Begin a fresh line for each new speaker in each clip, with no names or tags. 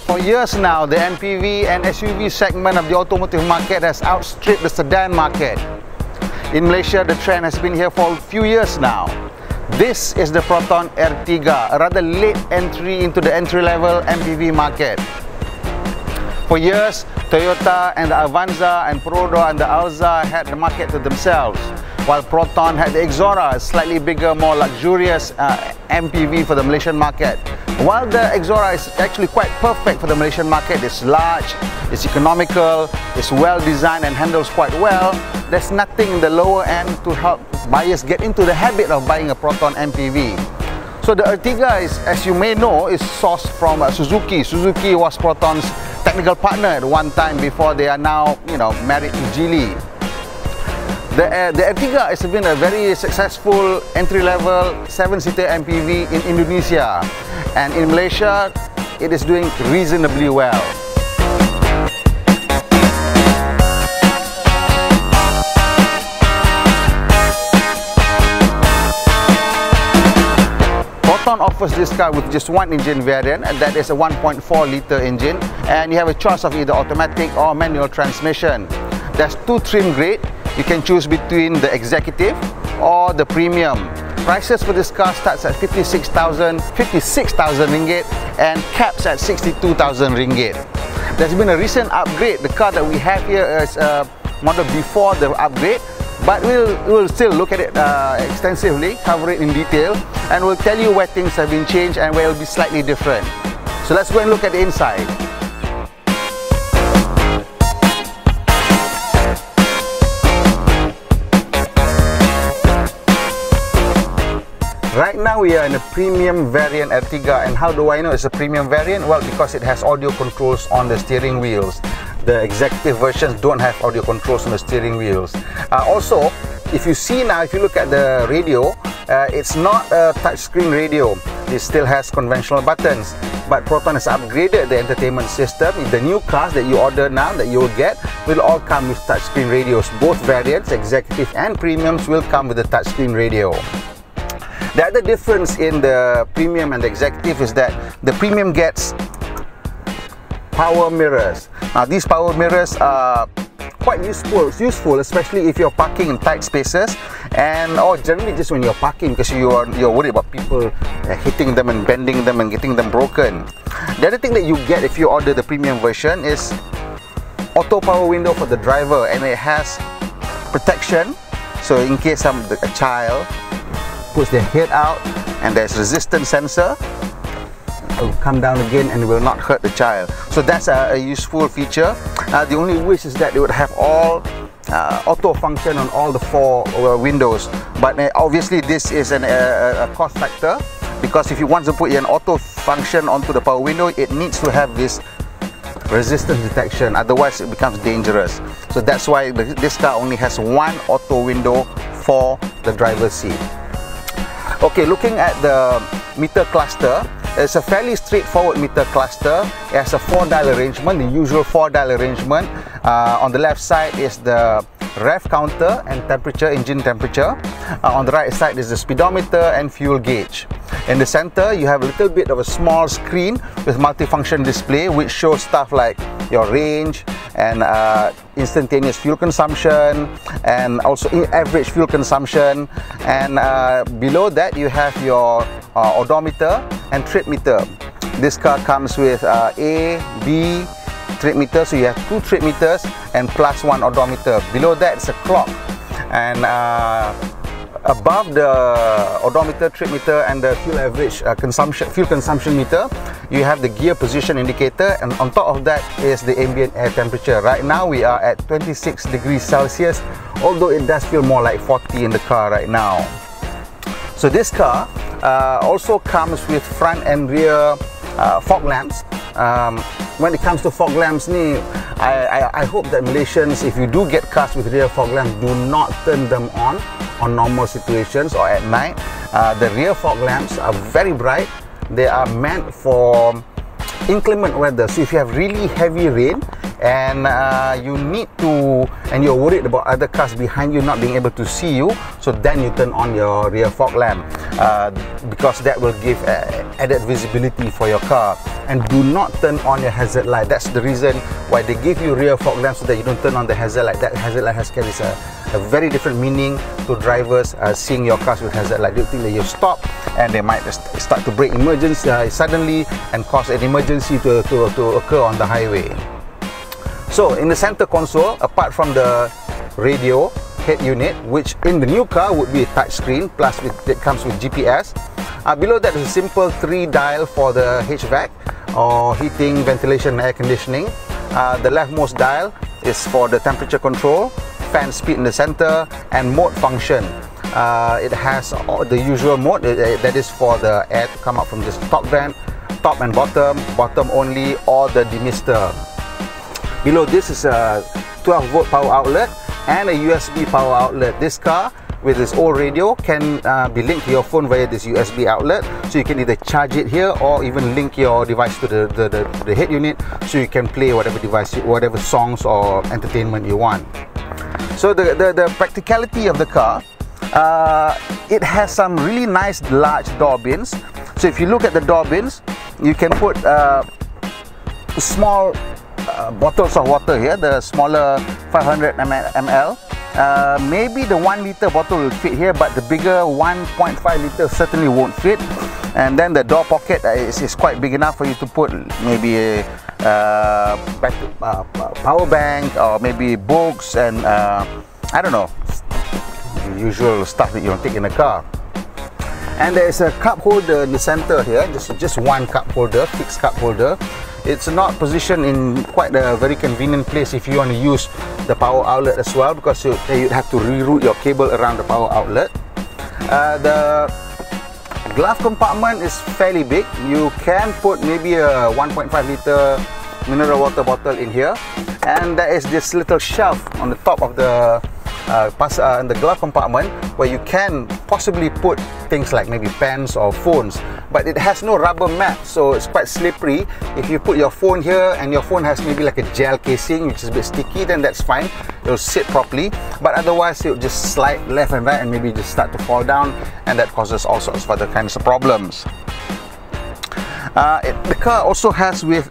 For years now, the MPV and SUV segment of the automotive market has outstripped the sedan market. In Malaysia, the trend has been here for a few years now. This is the Proton Ertiga, a rather late entry into the entry-level MPV market. For years, Toyota and the Avanza and Prodo and the Alza had the market to themselves, while Proton had the Exora, a slightly bigger, more luxurious MPV for the Malaysian market. While the Exora is actually quite perfect for the Malaysian market, it's large, it's economical, it's well designed and handles quite well, there's nothing in the lower end to help buyers get into the habit of buying a Proton MPV. So the Ertiga is, as you may know, is sourced from Suzuki. Suzuki was Proton's technical partner at one time before they are now, married to Geely. The Ertiga has been a very successful entry-level 7-seater MPV in Indonesia, and in Malaysia it is doing reasonably well. Proton offers this car with just one engine variant, and that is a 1.4-litre engine, and you have a choice of either automatic or manual transmission. There's two trim grades. You can choose between the executive or the premium. Prices for this car starts at 56,000 ringgit and caps at 62,000 ringgit. There's been a recent upgrade. The car that we have here is a model before the upgrade, but we'll still look at it extensively, cover it in detail, and we'll tell you where things have been changed and where it'll be slightly different. So let's go and look at the inside. Right now we are in a premium variant Ertiga, and how do I know it's a premium variant? Well, because it has audio controls on the steering wheels. The executive versions don't have audio controls on the steering wheels. Also, if you look at the radio, it's not a touchscreen radio. It still has conventional buttons, but Proton has upgraded the entertainment system. The new cars that you order now, that you will get, will all come with touchscreen radios. Both variants, executive and premiums, will come with a touchscreen radio. The other difference in the premium and the executive is that the premium gets power mirrors. Now these power mirrors are quite useful, especially if you're parking in tight spaces, or generally just when you're parking, because you're worried about people hitting them and bending them and getting them broken. The other thing that you get if you order the premium version is auto power window for the driver, and it has protection, so in case a child puts their head out and there's resistance sensor, it will come down again and will not hurt the child. So that's a useful feature. The only wish is that it would have all auto function on all the four windows, but obviously this is a cost factor, because if you want to put an auto function onto the power window, it needs to have this resistance detection, otherwise it becomes dangerous. So that's why this car only has one auto window for the driver's seat. Okay, looking at the meter cluster, it's a fairly straightforward meter cluster. It has a 4-dial arrangement, the usual 4-dial arrangement. On the left side is the rev counter and temperature, engine temperature. On the right side is the speedometer and fuel gauge. In the center, you have a little bit of a small screen with multifunction display, which shows stuff like your range and instantaneous fuel consumption, and also average fuel consumption. And below that, you have your odometer and trip meter. This car comes with A, B trip meter, so you have 2 trip meters and plus 1 odometer. Below that is a clock, and above the odometer, trip meter and the fuel average fuel consumption meter, you have the gear position indicator, and on top of that is the ambient air temperature. Right now we are at 26 degrees Celsius, although it does feel more like 40 in the car right now. So this car also comes with front and rear fog lamps. When it comes to fog lamps, I hope that Malaysians, if you do get cars with rear fog lamps, do not turn them on normal situations or at night. The rear fog lamps are very bright. They are meant for inclement weather. So if you have really heavy rain, and you're worried about other cars behind you not being able to see you, so then you turn on your rear fog lamp, because that will give added visibility for your car. And do not turn on your hazard light. That's the reason why they give you rear fog lamp, so that you don't turn on the hazard light. That hazard light carries a very different meaning to drivers seeing your cars with hazard light. They think that you stop and they might start to brake emergency suddenly and cause an emergency to occur on the highway. So in the center console, apart from the radio head unit, which in the new car would be a touch screen, plus it comes with GPS. Below that is a simple 3-dial for the HVAC, or heating, ventilation, and air conditioning. The leftmost dial is for the temperature control, fan speed in the center, and mode function. It has the usual mode, that is for the air to come out from this top vent, top and bottom only, or the demister. Below this is a 12-volt power outlet and a USB power outlet. This car with its old radio can be linked to your phone via this USB outlet, so you can either charge it here or even link your device to the head unit, so you can play whatever songs or entertainment you want. So the practicality of the car, it has some really nice large door bins. So if you look at the door bins, you can put small bottles of water here, the smaller 500 ml. Maybe the 1 liter bottle will fit here, but the bigger 1.5 liter certainly won't fit. And then the door pocket is quite big enough for you to put maybe a power bank, or maybe books, and I don't know, the usual stuff that you don't take in a car. And there is a cup holder in the center here, just one cup holder, fixed cup holder. It's not positioned in quite a very convenient place if you want to use the power outlet as well, because you'd have to reroute your cable around the power outlet. The glove compartment is fairly big. You can put maybe a 1.5 liter mineral water bottle in here, and there is this little shelf on the top of the in the glove compartment where you can possibly put things like maybe pens or phones, but it has no rubber mat, so it's quite slippery. If you put your phone here and your phone has maybe like a gel casing which is a bit sticky, then that's fine, it'll sit properly, but otherwise it'll just slide left and right and maybe just start to fall down, and that causes all sorts of other kinds of problems. The car also comes with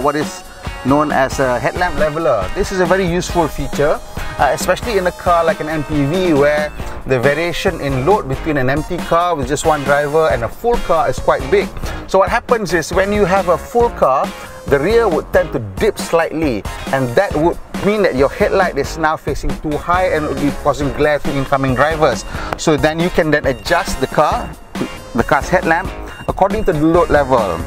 what is known as a headlamp leveler. This is a very useful feature, especially in a car like an MPV, where the variation in load between an empty car with just one driver and a full car is quite big. So what happens is, when you have a full car, the rear would tend to dip slightly, and that would mean that your headlight is now facing too high and would be causing glare to incoming drivers. So then you can then adjust the car's headlamp according to the load level.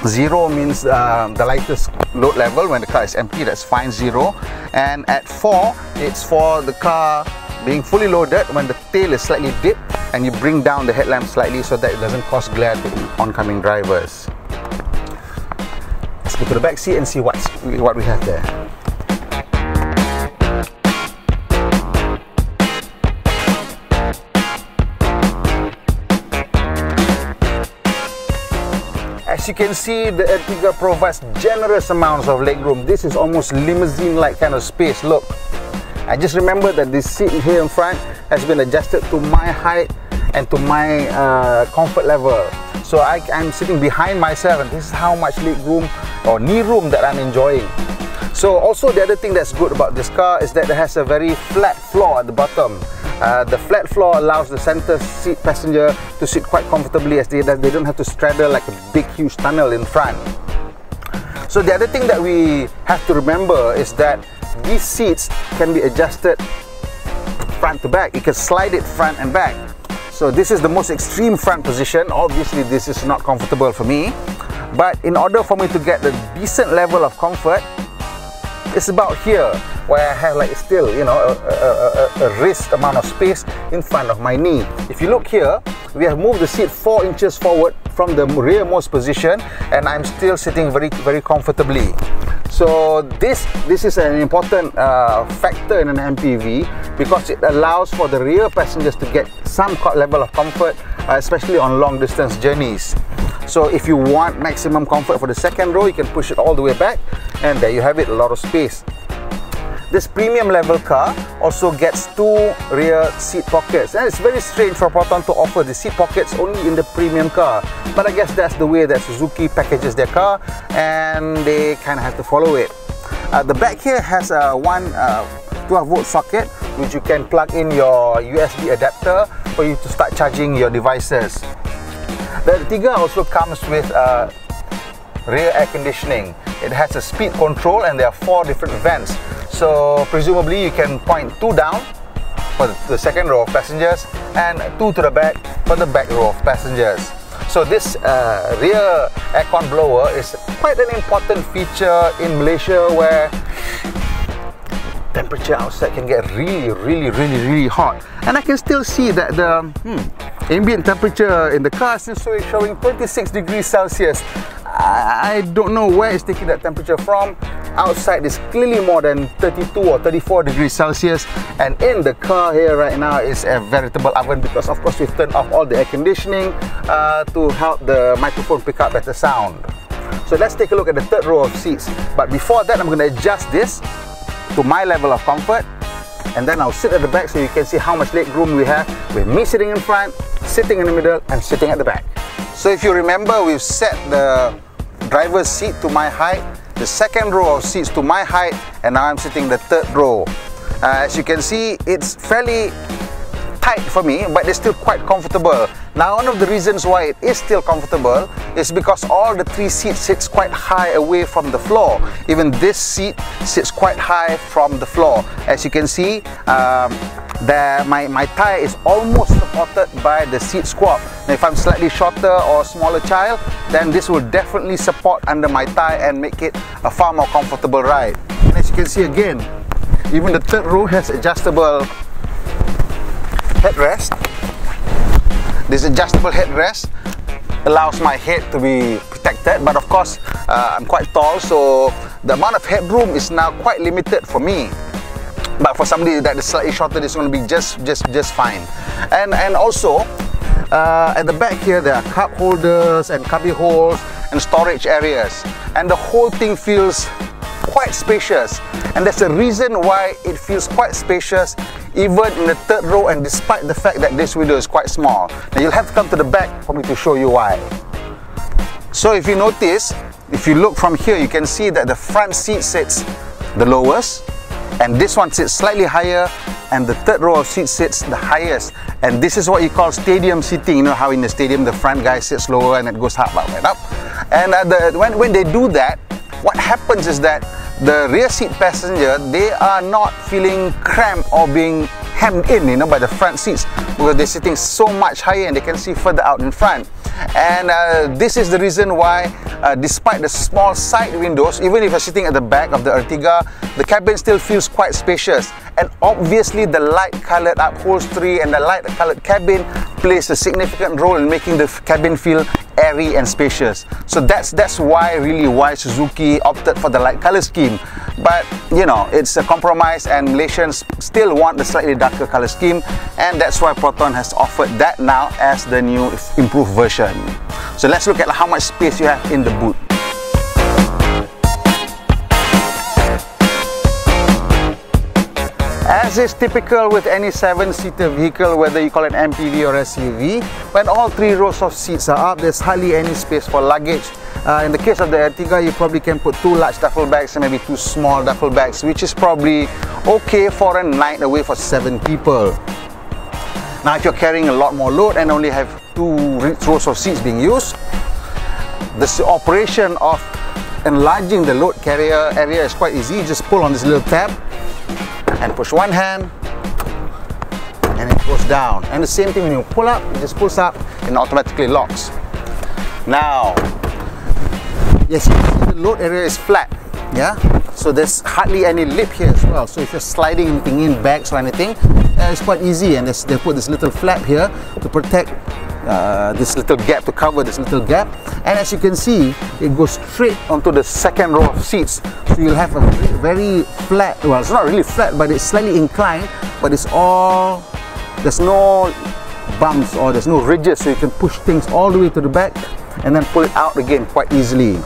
0 means the lightest load level. When the car is empty, that's fine, 0. And at 4, it's for the car being fully loaded, when the tail is slightly dipped, and you bring down the headlamp slightly so that it doesn't cause glare to oncoming drivers. Let's go to the back seat and see what we have there. As you can see, the Ertiga provides generous amounts of legroom. This is almost limousine-like kind of space. Look, I just remember that this seat here in front has been adjusted to my height and to my comfort level. So I'm sitting behind myself, and this is how much legroom or knee room that I'm enjoying. So also the other thing that's good about this car is that it has a very flat floor at the bottom. The flat floor allows the center seat passenger to sit quite comfortably, as they don't have to straddle like a big huge tunnel in front. So the other thing that we have to remember is that these seats can be adjusted front to back. You can slide it front and back. So this is the most extreme front position. Obviously this is not comfortable for me, but in order for me to get the decent level of comfort, it's about here, where I have like still, you know, a wrist amount of space in front of my knee. If you look here, we have moved the seat 4 inches forward from the rearmost position, and I'm still sitting very, very comfortably. So this is an important factor in an MPV, because it allows for the rear passengers to get some level of comfort, especially on long distance journeys. So if you want maximum comfort for the second row, you can push it all the way back, and there you have it, a lot of space. This premium level car also gets 2 rear seat pockets, and it's very strange for Proton to offer the seat pockets only in the premium car, but I guess that's the way that Suzuki packages their car, and they kind of have to follow it. The back here has a 12-volt socket, which you can plug in your USB adapter for you to start charging your devices. The Ertiga also comes with rear air conditioning. It has a speed control, and there are 4 different vents. So presumably you can point 2 down for the second row of passengers and 2 to the back for the back row of passengers. So this rear aircon blower is quite an important feature in Malaysia, where temperature outside can get really hot, and I can still see that the ambient temperature in the car is still showing 26 degrees Celsius. I don't know where it's taking that temperature from. Outside is clearly more than 32 or 34 degrees Celsius, and in the car here right now is a veritable oven, because of course we've turned off all the air conditioning to help the microphone pick up better sound. So let's take a look at the third row of seats, but before that I'm going to adjust this to my level of comfort, and then I'll sit at the back so you can see how much leg room we have, with me sitting in front, sitting in the middle, and sitting at the back. So if you remember, we've set the driver's seat to my height, the second row of seats to my height, and now I'm sitting the third row. As you can see, it's fairly tight for me, but it's still quite comfortable. Now, one of the reasons why it is still comfortable is because all the 3 seats sits quite high away from the floor. Even this seat sits quite high from the floor. As you can see, my thigh is almost supported by the seat squab. Now, if I'm slightly shorter or smaller child, then this will definitely support under my thigh and make it a far more comfortable ride. And as you can see again, even the third row has adjustable headrest. This adjustable headrest allows my head to be protected, but of course I'm quite tall, so the amount of headroom is now quite limited for me. But for somebody that is slightly shorter, this is going to be just fine. And also at the back here there are cup holders and cubby holes and storage areas, and the whole thing feels quite spacious, and there's a reason why it feels quite spacious even in the third row, and despite the fact that this window is quite small. Now you'll have to come to the back for me to show you why. So if you notice, if you look from here, you can see that the front seat sits the lowest, and this one sits slightly higher, and the third row of seats sits the highest. And this is what you call stadium seating. You know how in the stadium the front guy sits lower and it goes up and up. And when they do that, what happens is that the rear seat passenger, they are not feeling cramped or being hemmed in, you know, by the front seats, because they're sitting so much higher and they can see further out in front. And this is the reason why, despite the small side windows, even if you're sitting at the back of the Ertiga, the cabin still feels quite spacious. And obviously the light colored upholstery and the light colored cabin plays a significant role in making the cabin feel airy and spacious. So that's why Suzuki opted for the light color scheme. But you know, it's a compromise, and Malaysians still want the slightly darker color scheme, and that's why Proton has offered that now as the new improved version. So let's look at how much space you have in the boot. As is typical with any 7-seater vehicle, whether you call it MPV or SUV, when all 3 rows of seats are up, there's hardly any space for luggage. In the case of the Ertiga, you probably can put 2 large duffel bags and maybe 2 small duffel bags, which is probably okay for a night away for 7 people. Now, if you're carrying a lot more load and only have 2 rows of seats being used, the operation of enlarging the load carrier area is quite easy. You just pull on this little tab and push one hand, and it goes down. And the same thing when you pull up, it just pulls up and automatically locks. Now, yes, you can see the load area is flat, yeah? So there's hardly any lip here as well. So if you're sliding anything in, bags or anything, it's quite easy. And they put this little flap here to protect this little gap, to cover this little gap. And as you can see, it goes straight onto the second row of seats. So you'll have a very flat, well, it's not really flat, but it's slightly inclined, but it's all, there's no bumps or there's no ridges, so you can push things all the way to the back and then pull it out again quite easily.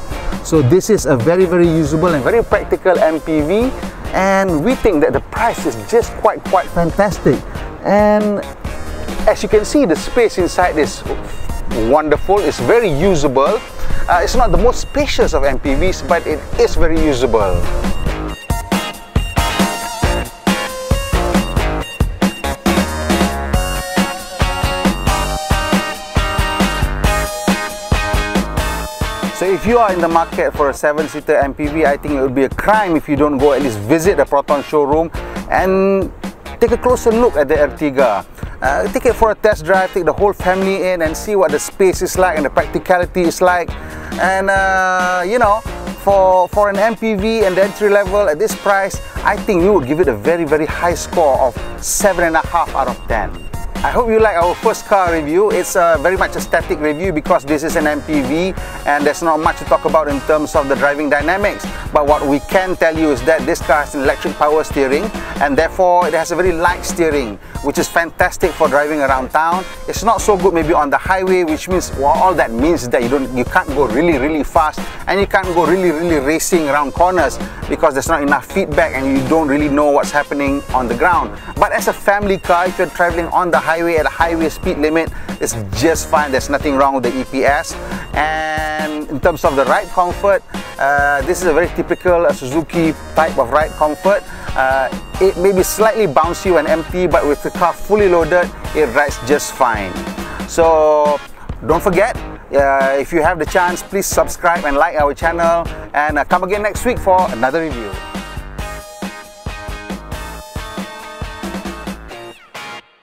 So this is a very usable and very practical MPV, and we think that the price is just quite fantastic. And as you can see, the space inside is wonderful. It's very usable. It's not the most spacious of MPVs, but it is very usable. So if you are in the market for a 7-seater MPV, I think it would be a crime if you don't go at least visit the Proton showroom and take a closer look at the Ertiga. Take it for a test drive, take the whole family in and see what the space is like and the practicality is like. And you know, for an MPV and the entry level at this price, I think we would give it a very high score of 7.5 out of 10. I hope you like our first car review. It's very much a static review because this is an MPV and there's not much to talk about in terms of the driving dynamics. But what we can tell you is that this car has an electric power steering, and therefore it has a very light steering, which is fantastic for driving around town. It's not so good maybe on the highway, which means, well, all that means is that you can't go really fast, and you can't go really racing around corners because there's not enough feedback and you don't really know what's happening on the ground. But as a family car, if you're traveling on the highway at a highway speed limit, it's just fine. There's nothing wrong with the EPS. And in terms of the ride comfort, this is a very typical Suzuki type of ride comfort. It may be slightly bouncy when empty, but with the car fully loaded, it rides just fine. So don't forget, if you have the chance, please subscribe and like our channel, and come again next week for another review.